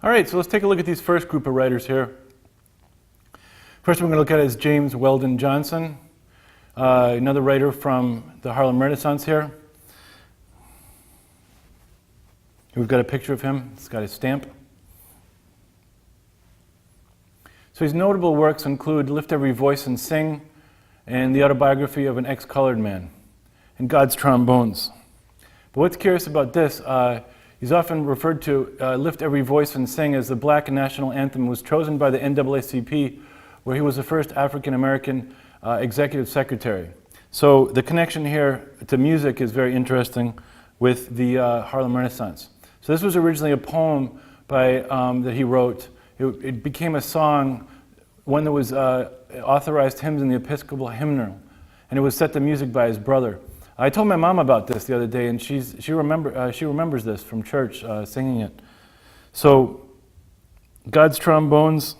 All right, so let's take a look at these first group of writers here. First one we're going to look at is James Weldon Johnson, another writer from the Harlem Renaissance here. We've got a picture of him. It's got his stamp. So his notable works include Lift Every Voice and Sing, and The Autobiography of an Ex-Colored Man, and God's Trombones. But what's curious about this, he's often referred to Lift Every Voice and Sing as the Black national anthem. It was chosen by the NAACP, where he was the first African-American executive secretary. So the connection here to music is very interesting with the Harlem Renaissance. So this was originally a poem that he wrote. It became a song, one that was authorized hymns in the Episcopal Hymnal, and it was set to music by his brother. I told my mom about this the other day, and she remembers this from church, singing it. So, God's Trombones,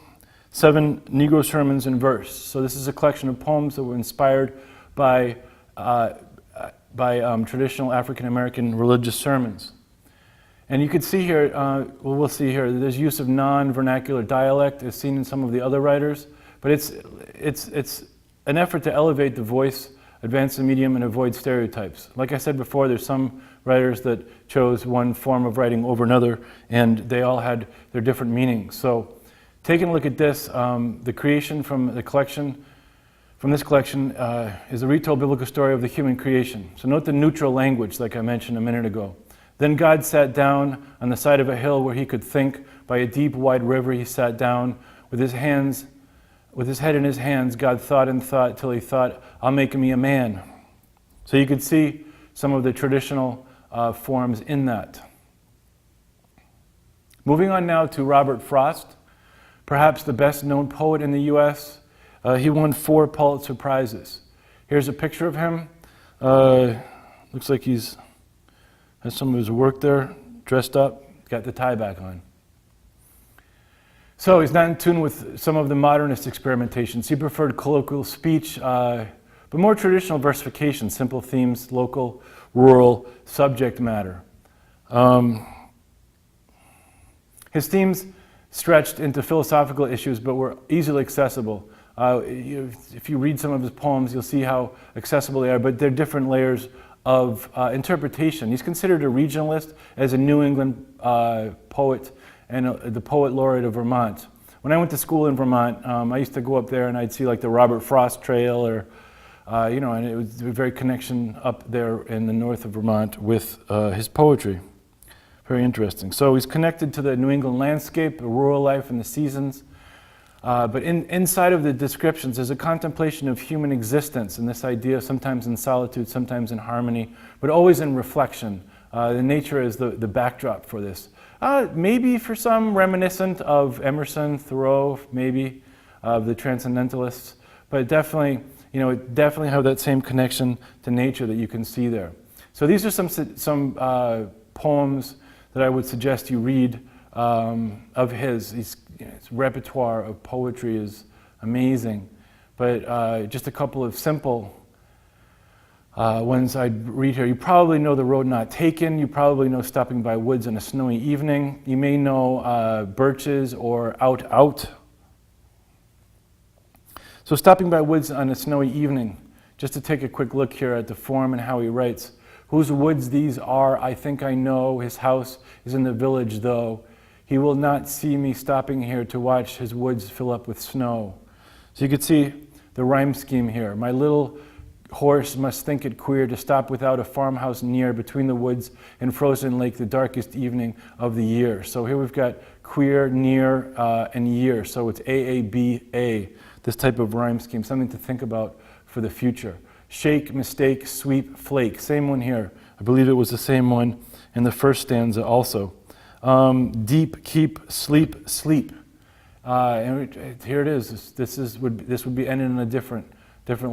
7 Negro Sermons in Verse. So this is a collection of poems that were inspired by traditional African American religious sermons. And you can see here, we'll see here, there's use of non-vernacular dialect as seen in some of the other writers, but it's an effort to elevate the voice, advance the medium, and avoid stereotypes. Like I said before, there's some writers that chose one form of writing over another, and they all had their different meanings. So, taking a look at this, the creation from this collection is a retold biblical story of the human creation. So note the neutral language, like I mentioned a minute ago. Then God sat down on the side of a hill where he could think. By a deep, wide river he sat down. With his head in his hands, God thought and thought till he thought, I'll make me a man. So you could see some of the traditional forms in that. Moving on now to Robert Frost, perhaps the best known poet in the U.S. He won 4 Pulitzer Prizes. Here's a picture of him. Looks like has some of his work there, dressed up, got the tie back on. So he's not in tune with some of the modernist experimentations. He preferred colloquial speech, but more traditional versification, simple themes, local, rural, subject matter. His themes stretched into philosophical issues, but were easily accessible. If you read some of his poems, you'll see how accessible they are, but they're different layers of interpretation. He's considered a regionalist, as a New England poet, and the poet laureate of Vermont. When I went to school in Vermont, I used to go up there and I'd see like the Robert Frost Trail, or and it was a very connection up there in the north of Vermont with his poetry. Very interesting. So he's connected to the New England landscape, the rural life, and the seasons. But inside of the descriptions, there's a contemplation of human existence, and this idea, sometimes in solitude, sometimes in harmony, but always in reflection. The nature is the backdrop for this. Maybe for some reminiscent of Emerson, Thoreau, maybe of the Transcendentalists, but definitely, it definitely have that same connection to nature that you can see there. So these are some poems that I would suggest you read of his. His repertoire of poetry is amazing, but just a couple of simple ones I'd read here. You probably know The Road Not Taken. You probably know Stopping by Woods on a Snowy Evening. You may know Birches or Out Out. So Stopping by Woods on a Snowy Evening, just to take a quick look here at the form and how he writes. Whose woods these are, I think I know. His house is in the village, though. He will not see me stopping here to watch his woods fill up with snow. So you could see the rhyme scheme here. My little horse must think it queer to stop without a farmhouse near, between the woods and frozen lake, the darkest evening of the year. So here we've got queer, near, and year. So it's AABA, this type of rhyme scheme, something to think about for the future. Shake, mistake, sweep, flake. Same one here. I believe it was the same one in the first stanza also. Deep, keep, sleep, sleep. And here it is. This would be ending on a different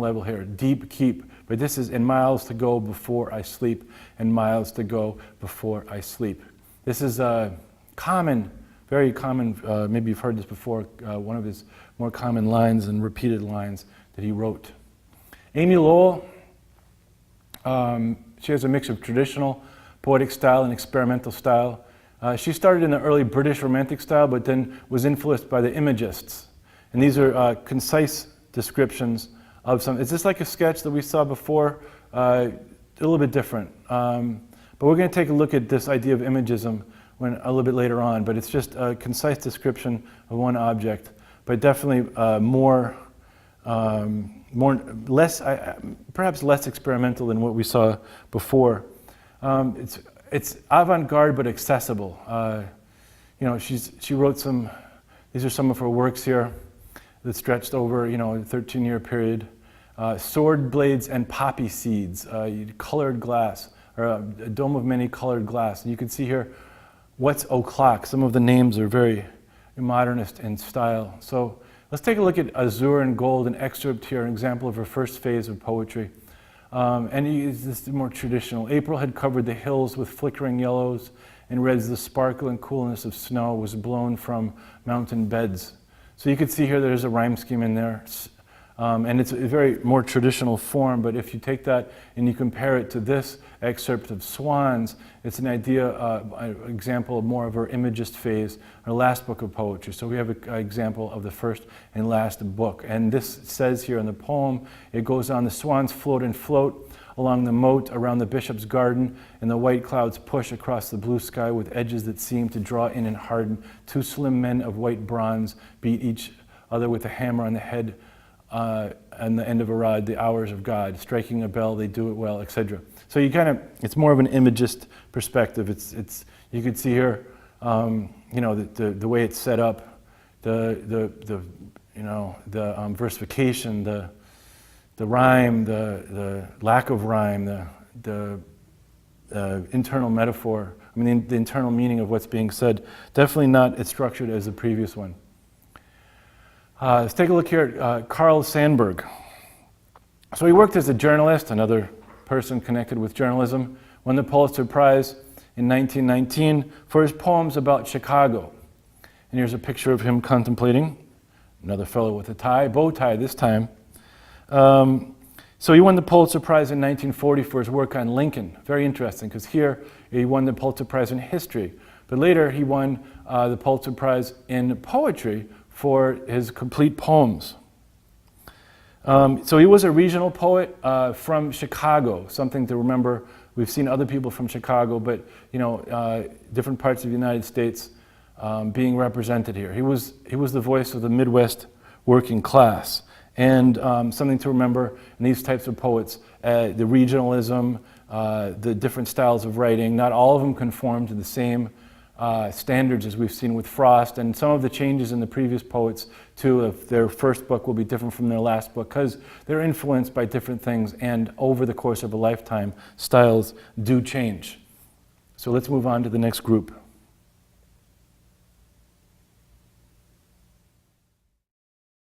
level here. Deep, keep. But this is in miles to go before I sleep, and miles to go before I sleep. This is common, very common. Maybe you've heard this before. One of his more common lines and repeated lines that he wrote. Amy Lowell. She has a mix of traditional poetic style and experimental style. She started in the early British Romantic style, but then was influenced by the Imagists. And these are concise descriptions of some. Is this like a sketch that we saw before? A little bit different. But we're going to take a look at this idea of imagism a little bit later on. But it's just a concise description of one object, but definitely perhaps less experimental than what we saw before. It's avant-garde but accessible. She wrote some. These are some of her works here that stretched over a 13-year period. Sword blades and poppy seeds, colored glass, or a dome of many colored glass. And you can see here, what's o'clock? Some of the names are very modernist in style. So let's take a look at Azure and Gold, an excerpt here, an example of her first phase of poetry. This is more traditional. April had covered the hills with flickering yellows and reds. The sparkle and coolness of snow was blown from mountain beds. So you can see here there's a rhyme scheme in there. And it's a very more traditional form, but if you take that and you compare it to this excerpt of Swans, it's an idea, an example of more of her Imagist phase, her last book of poetry. So we have an example of the first and last book. And this says here in the poem, it goes on, the swans float and float along the moat around the bishop's garden, and the white clouds push across the blue sky with edges that seem to draw in and harden. Two slim men of white bronze beat each other with a hammer on the head and the end of a rod, the hours of God, striking a bell, they do it well, etc. So it's more of an Imagist perspective. It's you can see here, the way it's set up, the versification, the rhyme, the lack of rhyme, the internal metaphor. I mean, the internal meaning of what's being said. Definitely not as structured as the previous one. Let's take a look here at Carl Sandburg. So he worked as a journalist, another person connected with journalism, won the Pulitzer Prize in 1919 for his poems about Chicago. And here's a picture of him contemplating, another fellow with a tie, bow tie this time. So he won the Pulitzer Prize in 1940 for his work on Lincoln. Very interesting, because here he won the Pulitzer Prize in history. But later he won the Pulitzer Prize in poetry for his complete poems. So he was a regional poet from Chicago, something to remember. We've seen other people from Chicago, but different parts of the United States being represented here. He was the voice of the Midwest working class. And something to remember in these types of poets, the regionalism, the different styles of writing, not all of them conform to the same standards as we've seen with Frost, and some of the changes in the previous poets too, if their first book will be different from their last book, because they're influenced by different things, and over the course of a lifetime, styles do change. So let's move on to the next group.